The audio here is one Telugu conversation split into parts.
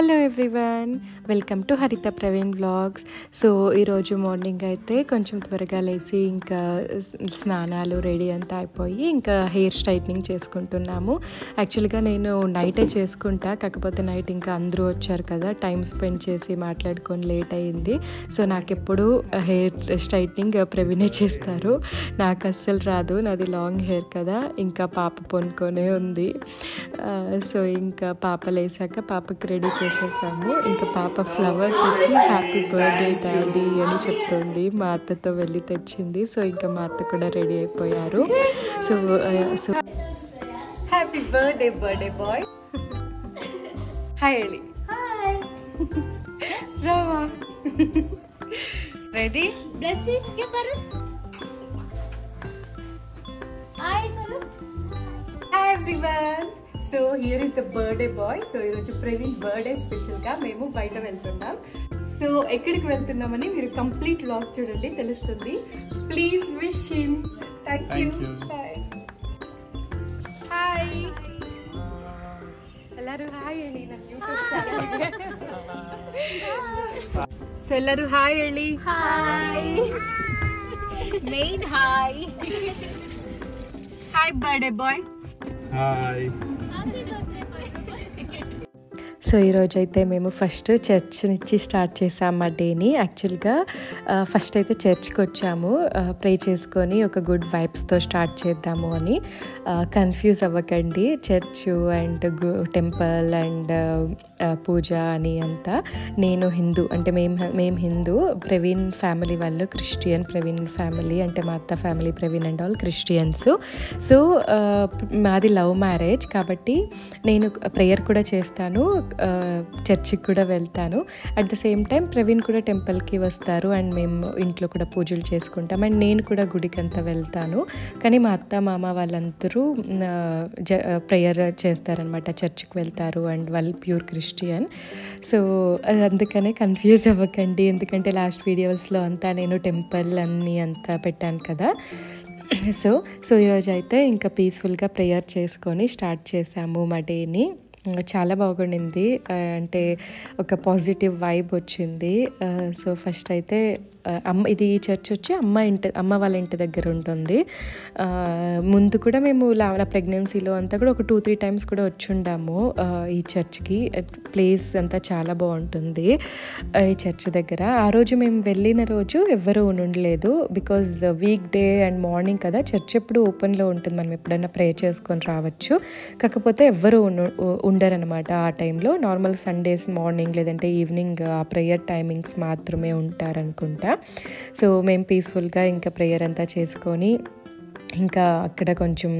హలో ఎవ్రీవన్, వెల్కమ్ టు హరిత ప్రవీణ్ వ్లాగ్స్. సో ఈరోజు మార్నింగ్ అయితే కొంచెం త్వరగా లేచి ఇంకా స్నానాలు రెడీ అంతా అయిపోయి ఇంకా హెయిర్ స్ట్రైట్నింగ్ చేసుకుంటున్నాము. యాక్చువల్గా నేను నైటే చేసుకుంటా, కాకపోతే నైట్ ఇంకా అందరూ వచ్చారు కదా, టైం స్పెండ్ చేసి మాట్లాడుకొని లేట్ అయింది. సో నాకెప్పుడు హెయిర్ స్ట్రైట్నింగ్ ప్రవీణే చేస్తారు, నాకు అస్సలు రాదు, నాది లాంగ్ హెయిర్ కదా. ఇంకా పాప పొనుకొనే ఉంది. సో ఇంకా పాప లేసాక పాపకి రెడీ చేసేసాము. ఇంకా పాప ఫ్లవర్ తెచ్చి హ్యాపీ బర్త్డే డాడీ అని చెప్తుంది. మా అత్తతో వెళ్ళి తెచ్చింది. సో ఇంకా మా అత్త కూడా రెడీ అయిపోయారు. So so happy birthday birthday boy. Hi Eli. Hi Rama. Ready blessing కే Bharat. Hi Salu. Hi everyone. So here is the birthday boy. So ఈరోజు ప్రవీణ్ బర్త్డే స్పెషల్గా మేము బయట వెళ్తున్నాం. సో ఎక్కడికి వెళ్తున్నామని మీరు కంప్లీట్ వ్లాగ్ చూడండి, తెలుస్తుంది. Please wish him. Thank you. Hi ಎಲ್ಲರೂ ಹಾಯ್ ಹೇಳಿ ನನ್ನ ಯೂಟ್ಯೂಬ್ ಚಾನಲ್ಗೆ. ಸೊ ಎಲ್ಲರೂ ಹಾಯ್ ಹೇಳಿ. Hi main hi. Hi birthday boy. Hi. So ఈరోజు అయితే మేము ఫస్ట్ చర్చ్ నుంచి స్టార్ట్ చేసాం మా డేని. యాక్చువల్గా ఫస్ట్ అయితే చర్చ్కి వచ్చాము, ప్రే చేసుకొని ఒక గుడ్ వైబ్స్తో స్టార్ట్ చేద్దాము అని. కన్ఫ్యూజ్ అవ్వకండి, చర్చ్ అండ్ టెంపుల్ అండ్ పూజ అని అంతా. నేను హిందూ, అంటే మేము హిందూ, ప్రవీణ్ ఫ్యామిలీ వాళ్ళు క్రిస్టియన్. ప్రవీణ్ ఫ్యామిలీ అంటే మా అత్త family, Praveen and all Christians. So మాది లవ్ మ్యారేజ్ కాబట్టి నేను ప్రేయర్ కూడా చేస్తాను, చర్చికి కూడా వెళ్తాను. At the same time Praveen కూడా టెంపుల్కి వస్తారు అండ్ మేము ఇంట్లో కూడా పూజలు చేసుకుంటాం. అండ్ నేను కూడా గుడికి అంతా వెళ్తాను. కానీ మా అత్త మామ వాళ్ళందరూ ప్రేయర్ చేస్తారనమాట, చర్చికి వెళ్తారు అండ్ వాళ్ళు ప్యూర్ క్రిస్టియన్. సో అందుకనే కన్ఫ్యూజ్ అవ్వకండి, ఎందుకంటే లాస్ట్ వీడియోస్లో అంతా నేను టెంపుల్ అన్నీ అంతా పెట్టాను కదా. సో ఈరోజు అయితే ఇంకా పీస్ఫుల్గా ప్రేయర్ చేసుకొని స్టార్ట్ చేసాము మా డేని. చాలా బాగుండింది, అంటే ఒక పాజిటివ్ వైబ్ వచ్చింది. సో ఫస్ట్ అయితే ఇది చర్చ్ వచ్చి అమ్మ వాళ్ళ ఇంటి దగ్గర ఉంటుంది. ముందు కూడా మేము నా ప్రెగ్నెన్సీలో అంతా కూడా ఒక 2-3 టైమ్స్ కూడా వచ్చుండాము ఈ చర్చ్కి. ప్లేస్ అంతా చాలా బాగుంటుంది ఈ చర్చ్ దగ్గర. ఆ రోజు మేము వెళ్ళిన రోజు ఎవ్వరూ ఉండలేదు, because week day and morning కదా, చర్చ్ ఎప్పుడు ఓపెన్లో ఉంటుంది, మనం ఎప్పుడైనా ప్రే చేసుకొని రావచ్చు. కాకపోతే ఎవ్వరూ ఉండరనమాట ఆ టైంలో. నార్మల్ సండేస్ మార్నింగ్ లేదంటే ఈవినింగ్ ఆ ప్రేయర్ టైమింగ్స్ మాత్రమే ఉంటారనుకుంటా. సో మేము పీస్ఫుల్గా ఇంకా ప్రేయర్ అంతా చేసుకొని ఇంకా అక్కడ కొంచెం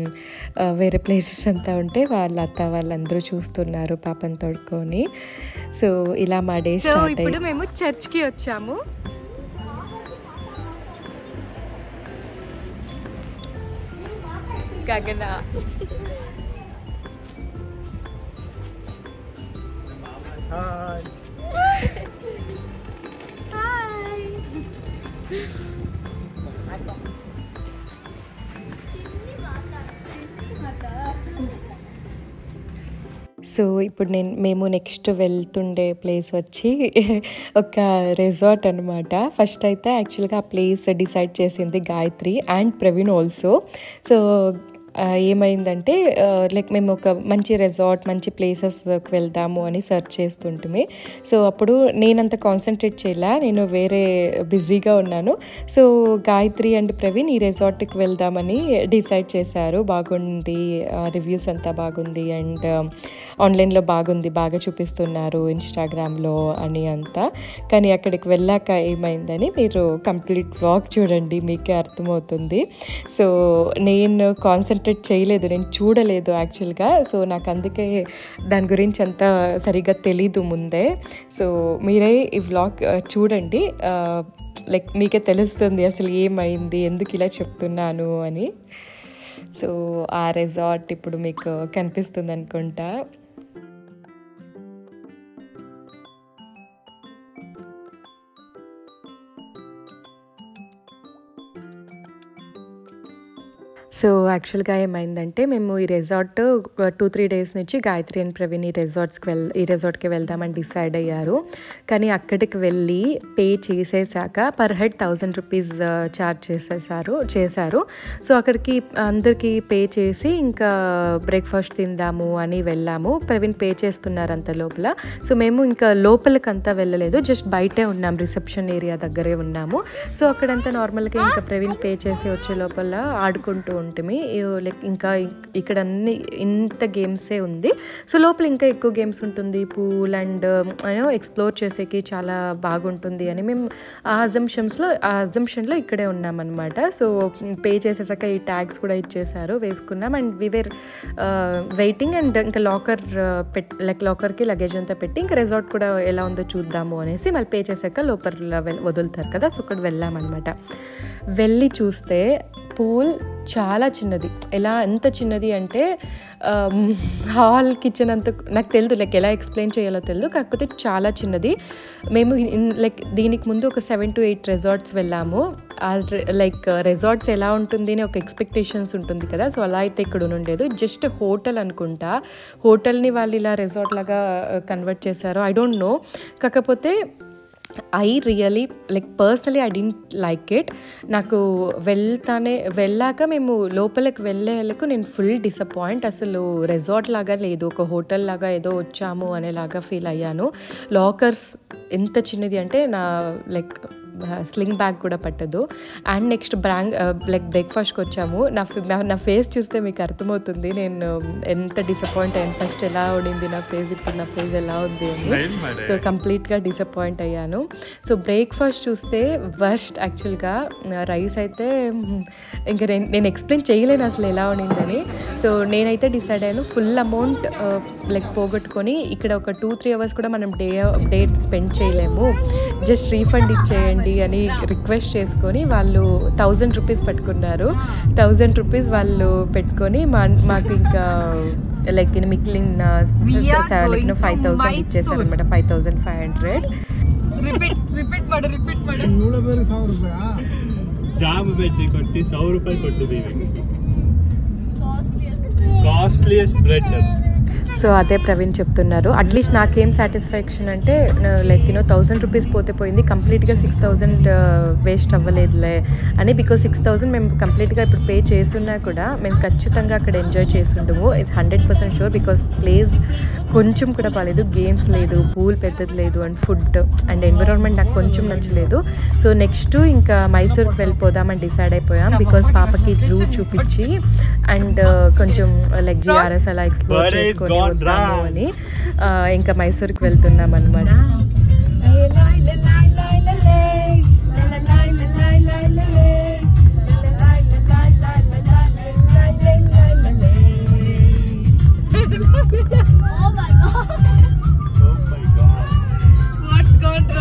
వేరే ప్లేసెస్ అంతా ఉంటే వాళ్ళ అత్త వాళ్ళందరూ చూస్తున్నారు పాపని తోడుకొని. సో ఇలా మా డే స్టార్ట్ అయ్యి ఇప్పుడు మేము చర్చ్కి వచ్చాము. గగన హాయ్. సో ఇప్పుడు మేము నెక్స్ట్ వెళ్తుండే ప్లేస్ వచ్చి ఒక రిసార్ట్ అనమాట. ఫస్ట్ అయితే యాక్చువల్గా ఆ ప్లేస్ డిసైడ్ చేసింది Gayatri and Praveen also. So ఏమైందంటే లైక్ మేము ఒక మంచి రిసార్ట్, మంచి ప్లేసెస్కి వెళ్దాము అని సెర్చ్ చేస్తుంటే, సో అప్పుడు నేనంత కాన్సన్ట్రేట్ చేయలే, నేను వేరే బిజీగా ఉన్నాను. సో గాయత్రి అండ్ ప్రవీణ్ ఈ రిసార్ట్కి వెళ్దామని డిసైడ్ చేశారు. బాగుంది, రివ్యూస్ అంతా బాగుంది అండ్ ఆన్లైన్లో బాగుంది, బాగా చూపిస్తున్నారు ఇన్స్టాగ్రామ్లో అని అంతా. కానీ అక్కడికి వెళ్ళాక ఏమైందని మీరు కంప్లీట్ వ్లాగ్ చూడండి, మీకే అర్థమవుతుంది. సో నేను కాన్సన్ట్రేట్ చేయలేదు, నేను చూడలేదు యాక్చువల్గా. సో నాకు అందుకే దాని గురించి అంతా సరిగ్గా తెలీదు ముందే. సో మీరే ఈ వ్లాగ్ చూడండి, లైక్ మీకే తెలుస్తుంది అసలు ఏమైంది, ఎందుకు ఇలా చెప్తున్నాను అని. సో ఆ రిసార్ట్ ఇప్పుడు మీకు కనిపిస్తుంది అనుకుంటా. సో యాక్చువల్గా ఏమైందంటే మేము ఈ రిసార్ట్ 2-3 డేస్ నుంచి గాయత్రి అండ్ ప్రవీణ్ ఈ రిసార్ట్కి వెళ్దామని డిసైడ్ అయ్యారు. కానీ అక్కడికి వెళ్ళి పే చేసేసాక పర్ హెడ్ 1000 రూపీస్ ఛార్జ్ చేశారు. సో అక్కడికి అందరికీ పే చేసి ఇంకా బ్రేక్ఫాస్ట్ తిందాము అని వెళ్ళాము. ప్రవీణ్ పే చేస్తున్నారు అంత లోపల. సో మేము ఇంకా లోపలికంతా వెళ్ళలేదు, జస్ట్ బయటే ఉన్నాం, రిసెప్షన్ ఏరియా దగ్గరే ఉన్నాము. సో అక్కడంతా నార్మల్గా ఇంకా ప్రవీణ్ పే చేసి వచ్చే లోపల ఆడుకుంటూ ఉంటుంది. లైక్ ఇంకా ఇక్కడ అన్ని ఇంత గేమ్సే ఉంది. సో లోపల ఇంకా ఎక్కువ గేమ్స్ ఉంటుంది, పూల్ అండ్ ఎక్స్ప్లోర్ చేసేకి చాలా బాగుంటుంది అని మేము ఆ అజంప్షన్లో ఇక్కడే ఉన్నామన్నమాట. సో పే చేసేసాక ఈ ట్యాగ్స్ కూడా ఇచ్చేసారు, వేసుకున్నాం. అండ్ వీవేర్ వెయిటింగ్ అండ్ ఇంకా లాకర్కి లగేజ్ అంతా పెట్టి ఇంకా రిసార్ట్ కూడా ఎలా ఉందో చూద్దాము అనేసి మళ్ళీ పే చేసాక లోపల వదులుతారు కదా. సో అక్కడ వెళ్ళామన్నమాట. వెళ్ళి చూస్తే పూల్ చాలా చిన్నది. ఎంత చిన్నది అంటే హాల్ కిచెన్ అంత నాకు తెలియదు, లైక్ ఎలా ఎక్స్ప్లెయిన్ చేయాలో తెలియదు, కాకపోతే చాలా చిన్నది. మేము లైక్ దీనికి ముందు ఒక 7 to 8 రిసార్ట్స్ వెళ్ళాము. లైక్ రిసార్ట్స్ ఎలా ఉంటుంది అని ఒక ఎక్స్పెక్టేషన్స్ ఉంటుంది కదా. సో అలా అయితే ఇక్కడ ఉండేది, జస్ట్ హోటల్ అనుకుంటా. హోటల్ని వాళ్ళు ఇలా రిసార్ట్ లాగా కన్వర్ట్ చేశారు, ఐ డోంట్ నో. కాకపోతే personally I didn't like it. నాకు వెళ్ళాక మేము లోపలికి వెళ్ళేందుకు నేను ఫుల్ డిసప్పాయింట్. అసలు రిసార్ట్ లాగా లేదు, ఒక హోటల్ లాగా ఏదో వచ్చాము అనేలాగా ఫీల్ అయ్యాను. లాకర్స్ ఎంత చిన్నది అంటే లైక్ స్లింగ్ బ్యాగ్ కూడా పట్టదు. అండ్ నెక్స్ట్ బ్రేక్ఫాస్ట్కి వచ్చాము. నా ఫేస్ చూస్తే మీకు అర్థమవుతుంది నేను ఎంత డిసప్పాయింట్ అయ్యాను. ఫస్ట్ ఎలా ఉండింది నా ఫేస్, ఇప్పుడు నా ఫేస్ ఎలా ఉంది అని. సో కంప్లీట్గా డిసప్పాయింట్ అయ్యాను. సో బ్రేక్ఫాస్ట్ చూస్తే వర్స్ట్. యాక్చువల్గా రైస్ అయితే ఇంకా నేను ఎక్స్ప్లెయిన్ చేయలేను అసలు ఎలా ఉండిందని. సో నేనైతే డిసైడ్ అయ్యాను ఫుల్ అమౌంట్ పోగొట్టుకొని ఇక్కడ ఒక 2-3 అవర్స్ కూడా మనం డే స్పెండ్ చేయలేము, జస్ట్ రీఫండ్ ఇచ్చేయండి అని రిక్వెస్ట్ చేసుకొని వాళ్ళు 1000 రూపీస్ పట్టుకున్నారు. 1000 రూపీస్ వాళ్ళు పెట్టుకొని మాకు ఇంకా లైక్ మిగిలిన 5000 ఇచ్చేసారు అనమాట. 5500. ಜಾಮ್ ಬೆಟ್ಟಿ ಕೊಟ್ಟು 100 ರೂಪಾಯಿ ಕೊಟ್ಟಿದ್ದೀವಿ. Costliest bread. సో అదే ప్రవీణ్ చెప్తున్నారు. అట్లీస్ట్ నాకేం సాటిస్ఫాక్షన్ అంటే లైక్ 1000 రూపీస్ పోతే పోయింది, కంప్లీట్గా 6000 వేస్ట్ అవ్వలేదులే అని. బికాజ్ 6000 మేము కంప్లీట్గా ఇప్పుడు పే చేస్తున్నా కూడా మేము ఖచ్చితంగా అక్కడ ఎంజాయ్ చేస్తుంటాము, ఇట్స్ 100% షూర్. బికాజ్ ప్లేస్ కొంచెం కూడా బాగాలేదు, గేమ్స్ లేదు, పూల్ పెద్దది లేదు, అండ్ ఫుడ్ అండ్ ఎన్విరాన్మెంట్ నాకు కొంచెం నచ్చలేదు. సో నెక్స్ట్ ఇంకా మైసూర్కి వెళ్ళిపోదామని డిసైడ్ అయిపోయాం. బికాజ్ పాపకి జూ చూపించి అండ్ కొంచెం లైక్ జిఆర్ఎస్ అలా ఎక్స్ప్లోర్ చేసుకొని వద్దాము అని ఇంకా మైసూర్కి వెళ్తున్నాం అనమాట.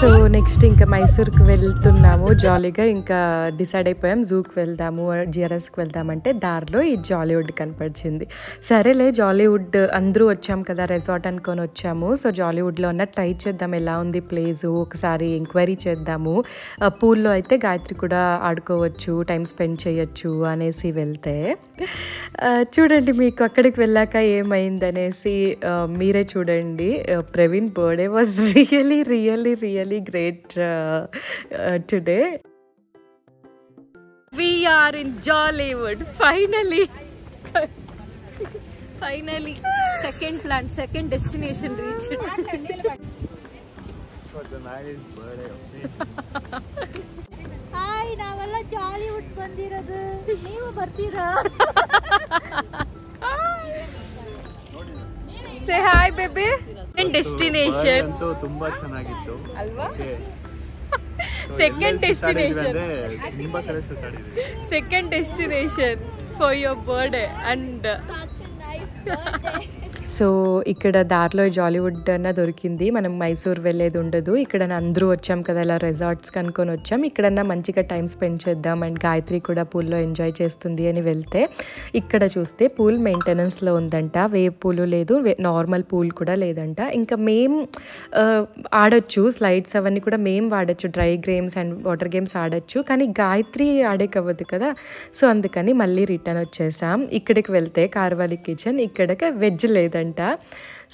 సో నెక్స్ట్ ఇంకా మైసూర్కి వెళ్తున్నాము జాలీగా. ఇంకా డిసైడ్ అయిపోయాం జూకి వెళ్దాము, జిఆర్ఎస్కి వెళ్దామంటే దారిలో ఈ జాలీవుడ్ కనపడిచింది. సరేలే జాలీవుడ్ అందరూ వచ్చాము కదా, రిసార్ట్ అనుకొని వచ్చాము. సో జాలీవుడ్లో ఉన్న ట్రై చేద్దాం ఎలా ఉంది ప్లేసు, ఒకసారి ఎంక్వైరీ చేద్దాము. పూల్లో అయితే గాయత్రి కూడా ఆడుకోవచ్చు, టైం స్పెండ్ చేయొచ్చు అనేసి వెళ్తే చూడండి మీకు అక్కడికి వెళ్ళాక ఏమైందనేసి మీరే చూడండి. Praveen birthday was really really really great today. We are in Jollywood finally. second destination reached. This was a nice birthday of me. Hi, ನಾವೆಲ್ಲ ಜಾಲಿವುಡ್ ಬಂದಿರೋದು, ನೀವು ಬರ್ತೀರಾ? Say hi baby. Destination ಅಂತೂ ತುಂಬಾ ಚೆನ್ನಾಗಿತ್ತು ಅಲ್ವಾ? ಸೆಕೆಂಡ್ ಡೆಸ್ಟಿನೇಷನ್ ತುಂಬಾ ಕಡೆ ಸುತ್ತಾಡಿದ್ವಿ. Second destination for your birthday and Such a nice birthday. So ఇక్కడ దారిలో జాలీవుడ్ అన్న దొరికింది. మనం మైసూర్ వెళ్ళేది ఉండదు. ఇక్కడ అందరూ వచ్చాం కదా, ఇలా రిసార్ట్స్ కనుక్కొని వచ్చాం. ఇక్కడన్నా మంచిగా టైం స్పెండ్ చేద్దాం అండ్ గాయత్రి కూడా పూల్లో ఎంజాయ్ చేస్తుంది అని వెళ్తే ఇక్కడ చూస్తే పూల్ మెయింటెనెన్స్లో ఉందంట. వేవ్ పూలు లేదు, నార్మల్ పూల్ కూడా లేదంట. ఇంకా మేము ఆడొచ్చు, స్లైడ్స్ అవన్నీ కూడా మేము వాడచ్చు, dry games and water games ఆడొచ్చు. కానీ గాయత్రి ఆడేకవ్వదు కదా, సో అందుకని మళ్ళీ రిటర్న్ వచ్చేసాం. ఇక్కడికి వెళ్తే కార్వాలి కిచెన్, ఇక్కడికి వెజ్ లేదంట.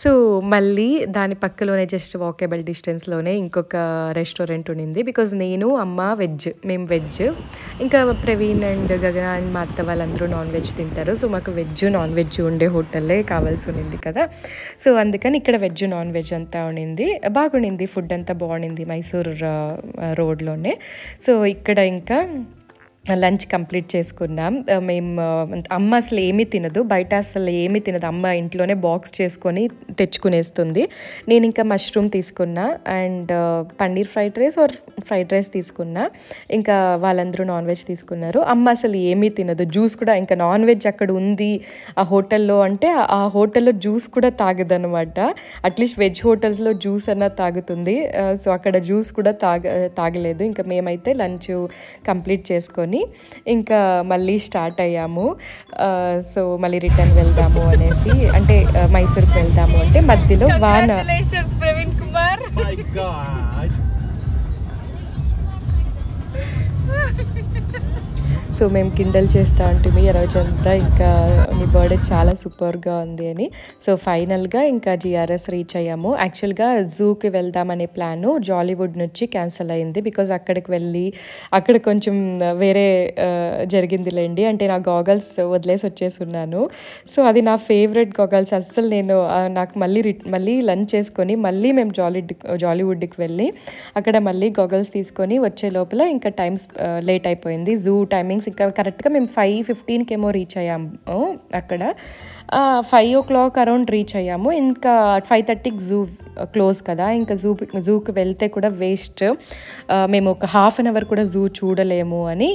సో మళ్ళీ దాని పక్కలోనే జస్ట్ వాకేబుల్ డిస్టెన్స్లోనే ఇంకొక రెస్టారెంట్ ఉండింది. బికాజ్ నేను అమ్మ వెజ్, మేము వెజ్, ఇంకా ప్రవీణ్ అండ్ గగన అండ్ మా అత్త వాళ్ళందరూ నాన్ వెజ్ తింటారు. సో మాకు వెజ్ నాన్ వెజ్ ఉండే హోటల్లే కావాల్సి ఉండింది కదా, సో అందుకని ఇక్కడ వెజ్ నాన్ వెజ్ అంతా ఉండింది. బాగుండింది, ఫుడ్ అంతా బాగుండింది మైసూర్ రోడ్లోనే. సో ఇక్కడ ఇంకా లంచ్ కంప్లీట్ చేసుకున్నాం. మేము అమ్మ అసలు ఏమీ తినదు, బయట అసలు ఏమీ తినదు. అమ్మ ఇంట్లోనే బాక్స్ చేసుకొని తెచ్చుకునేస్తుంది. నేను ఇంకా మష్రూమ్ తీసుకున్నా అండ్ పన్నీర్ ఫ్రైడ్ రైస్ తీసుకున్నా. ఇంకా వాళ్ళందరూ నాన్ వెజ్ తీసుకున్నారు. అమ్మ అసలు ఏమీ తినదు, జ్యూస్ కూడా, ఇంకా నాన్ వెజ్ అక్కడ ఉంది ఆ హోటల్లో అంటే ఆ హోటల్లో జ్యూస్ కూడా తాగదనమాట. అట్లీస్ట్ వెజ్ హోటల్స్లో జ్యూస్ అన్నా తాగుతుంది. సో అక్కడ జ్యూస్ కూడా తాగలేదు. ఇంకా మేమైతే లంచ్ కంప్లీట్ చేసుకొని ఇంకా మళ్ళీ స్టార్ట్ అయ్యాము. సో మళ్ళీ రిటర్న్ వెళ్దాము అనేసి, అంటే మైసూర్కి వెళ్దాము అంటే మధ్యలో వాన. Praveen Kumar. My God. So మేము కిండల్ చేస్తూ ఉంటుంది ఈ రోజంతా, ఇంకా నీ బర్త్డే చాలా సూపర్గా ఉంది అని. సో ఫైనల్గా ఇంకా జిఆర్ఎస్ రీచ్ అయ్యాము. యాక్చువల్గా జూకి వెళ్దామనే ప్లాను జాలీవుడ్ నుంచి క్యాన్సిల్ అయింది. బికాజ్ అక్కడికి వెళ్ళి అక్కడ కొంచెం వేరే జరిగిందిలేండి. అంటే నా గాగల్స్ వదిలేసి వచ్చేస్తున్నాను. సో అది నా ఫేవరెట్ గాగల్స్. అస్సలు నేను నాకు మళ్ళీ లంచ్ చేసుకొని మళ్ళీ మేము జాలీవుడ్కి వెళ్ళి అక్కడ మళ్ళీ గాగల్స్ తీసుకొని వచ్చే లోపల ఇంకా టైమ్స్ లేట్ అయిపోయింది. జూ టైమింగ్స్ ఇంకా కరెక్ట్గా మేము 5:15 ఏమో రీచ్ అయ్యాము అక్కడ. 5 o'clock అరౌండ్ రీచ్ అయ్యాము. ఇంకా 5:30కి జూ క్లోజ్ కదా, ఇంకా జూకి వెళ్తే కూడా వేస్ట్. మేము ఒక హాఫ్ అన్ అవర్ కూడా జూ చూడలేము అని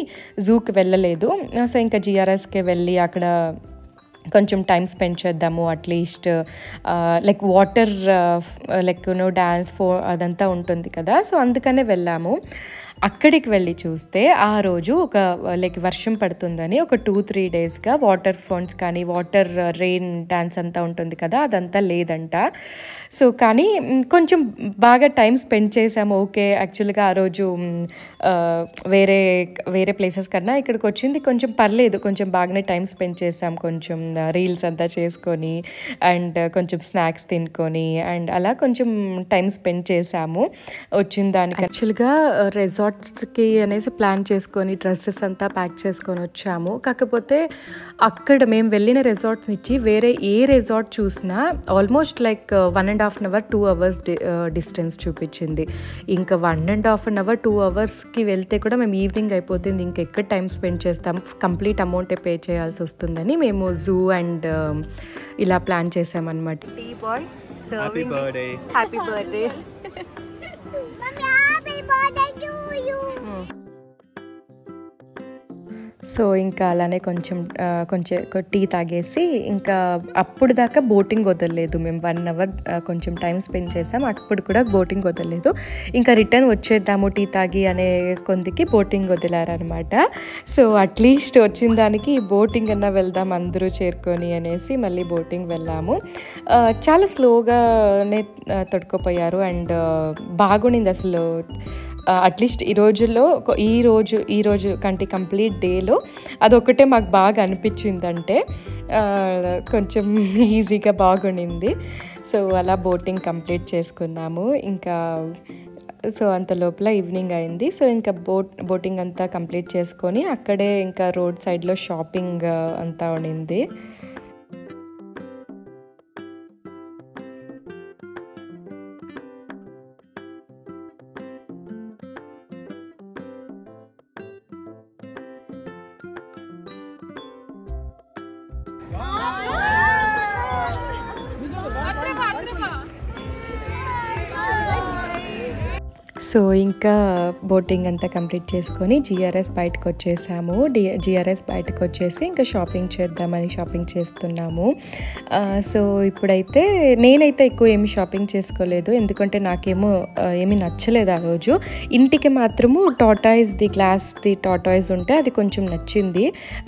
జూకి వెళ్ళలేదు. సో ఇంకా జిఆర్ఎస్కే వెళ్ళి అక్కడ కొంచెం టైం స్పెండ్ చేద్దాము. At least like water like dance అదంతా ఉంటుంది కదా, సో అందుకనే వెళ్ళాము. అక్కడికి వెళ్ళి చూస్తే ఆ రోజు ఒక లైక్ వర్షం పడుతుందని ఒక 2-3 డేస్గా వాటర్ ఫాల్స్ కానీ వాటర్ రెయిన్ డ్యాన్స్ అంతా ఉంటుంది కదా, అదంతా లేదంట. సో కానీ కొంచెం బాగా టైం స్పెండ్ చేసాము. ఓకే, యాక్చువల్గా ఆ రోజు వేరే ప్లేసెస్ కన్నా ఇక్కడికి వచ్చింది కొంచెం పర్లేదు, కొంచెం బాగానే టైం స్పెండ్ చేసాం. కొంచెం రీల్స్ అంతా చేసుకొని అండ్ కొంచెం స్నాక్స్ తినుకొని అండ్ అలా కొంచెం టైం స్పెండ్ చేసాము వచ్చిన దానికి. యాక్చువల్గా రిసార్ట్స్కి అనేసి ప్లాన్ చేసుకొని డ్రెస్సెస్ అంతా ప్యాక్ చేసుకొని వచ్చాము. కాకపోతే అక్కడ మేము వెళ్ళిన రిసార్ట్స్ నుంచి వేరే ఏ రిసార్ట్ చూసినా almost like 1.5 hours 2 hours distance చూపించింది. ఇంకా 1.5 hours 2 hoursకి వెళ్తే కూడా మేము ఈవినింగ్ అయిపోతుంది, ఇంకెక్కడ టైం స్పెండ్ చేస్తాం, కంప్లీట్ అమౌంటే పే చేయాల్సి వస్తుందని మేము జూ అండ్ ఇలా ప్లాన్ చేసామన్నమాట. Happy birthday. Happy birthday. So ఇంకా అలానే కొంచెం టీ తాగేసి ఇంకా అప్పుడు దాకా బోటింగ్ వదలలేదు మేము. 1 hour కొంచెం టైం స్పెండ్ చేసాం, అప్పుడు కూడా బోటింగ్ వదలలేదు. ఇంకా రిటర్న్ వచ్చేద్దాము టీ తాగి అనే కొందికి బోటింగ్ వదిలారనమాట. సో అట్లీస్ట్ వచ్చిన దానికి బోటింగ్ అన్నా వెళ్దాం అందరూ చేరుకొని అనేసి మళ్ళీ బోటింగ్ వెళ్ళాము. చాలా స్లోగానే తొడుకోపోయారు అండ్ బాగుండింది అసలు. అట్లీస్ట్ ఈ రోజు కంటే కంప్లీట్ డేలో అదొకటే మాకు బాగా అనిపించిందంటే కొంచెం ఈజీగా బాగుండింది. సో అలా బోటింగ్ కంప్లీట్ చేసుకున్నాము. ఇంకా సో అంత లోపల ఈవినింగ్ అయింది. సో ఇంకా బోటింగ్ అంతా కంప్లీట్ చేసుకొని అక్కడే ఇంకా రోడ్ సైడ్లో షాపింగ్ అంతా ఉండింది. సో ఇంకా బోటింగ్ అంతా కంప్లీట్ చేసుకొని జిఆర్ఎస్ బయటకు వచ్చేసాము. జిఆర్ఎస్ బయటకు వచ్చేసి ఇంకా షాపింగ్ చేద్దామని షాపింగ్ చేస్తున్నాము. సో ఇప్పుడైతే నేనైతే ఎక్కువ ఏమి షాపింగ్ చేసుకోలేదు, ఎందుకంటే నాకేమో ఏమీ నచ్చలేదు ఆ రోజు. ఇంటికి మాత్రము గ్లాస్ది టాటాయిస్ ఉంటే అది కొంచెం నచ్చింది,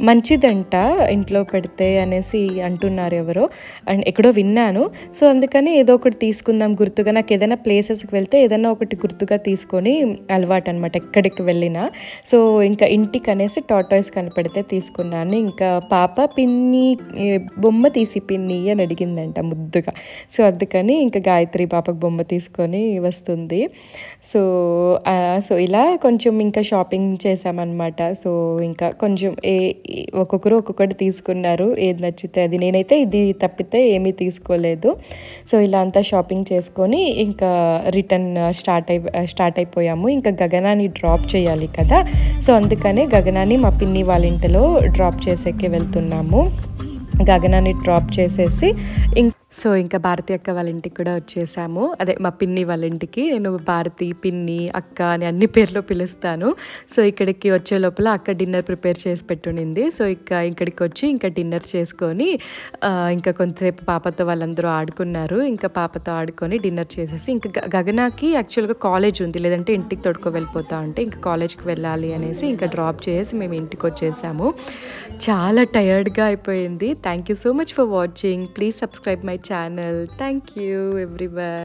మంచిదంట ఇంట్లో పెడితే అనేసి అంటున్నారు ఎవరో, అండ్ ఎక్కడో విన్నాను. సో అందుకని ఏదో ఒకటి తీసుకుందాం గుర్తుగా, నాకు ఏదైనా ప్లేసెస్కి వెళ్తే ఏదైనా ఒకటి గుర్తుగా తీసుకొని అలవాటు అనమాట ఎక్కడికి వెళ్ళినా. సో ఇంకా ఇంటికి అనేసి టాటాయిస్ కనపడితే తీసుకున్నాను. ఇంకా పాప పిన్ని బొమ్మ తీసి పిన్ని అని అడిగిందంట ముద్దుగా. సో అందుకని ఇంకా గాయత్రి పాపకు బొమ్మ తీసుకొని వస్తుంది. సో ఇలా కొంచెం ఇంకా షాపింగ్ చేసామన్నమాట. సో ఇంకా కొంచెం ఒక్కొక్కరు ఒక్కొక్కటి తీసుకున్నారు, ఏది నచ్చితే అది. నేనైతే ఇది తప్పితే ఏమీ తీసుకోలేదు. సో ఇలా అంతా షాపింగ్ చేసుకొని ఇంకా రిటర్న్ స్టార్ట్ అయిపోయాము. ఇంకా గగనాన్ని డ్రాప్ చేయాలి కదా, సో అందుకనే గగనాన్ని మా పిన్ని వాళ్ళ ఇంటిలో డ్రాప్ చేసేకి వెళ్తున్నాము. గగనాన్ని డ్రాప్ చేసేసి సో ఇంకా భారతి అక్క వాళ్ళ ఇంటికి కూడా వచ్చేసాము. అదే మా పిన్ని వాళ్ళ ఇంటికి. నేను భారతి, పిన్ని, అక్క అని అన్ని పేర్లు పిలుస్తాను. సో ఇక్కడికి వచ్చే లోపల అక్క డిన్నర్ ప్రిపేర్ చేసి పెట్టునింది. సో ఇక్కడికి వచ్చి ఇంకా డిన్నర్ చేసుకొని ఇంకా కొంతసేపు పాపతో వాళ్ళందరూ ఆడుకున్నారు. ఇంకా పాపతో ఆడుకొని డిన్నర్ చేసేసి ఇంకా గగనాకి యాక్చువల్గా కాలేజ్ ఉంది, లేదంటే ఇంటికి తోడుకో వెళ్ళిపోతా ఉంటే ఇంకా కాలేజ్కి వెళ్ళాలి అనేసి ఇంకా డ్రాప్ చేసి మేము ఇంటికి వచ్చేసాము. చాలా టయర్డ్గా అయిపోయింది. Thank you so much for watching. Please subscribe my channel. Thank you everyone.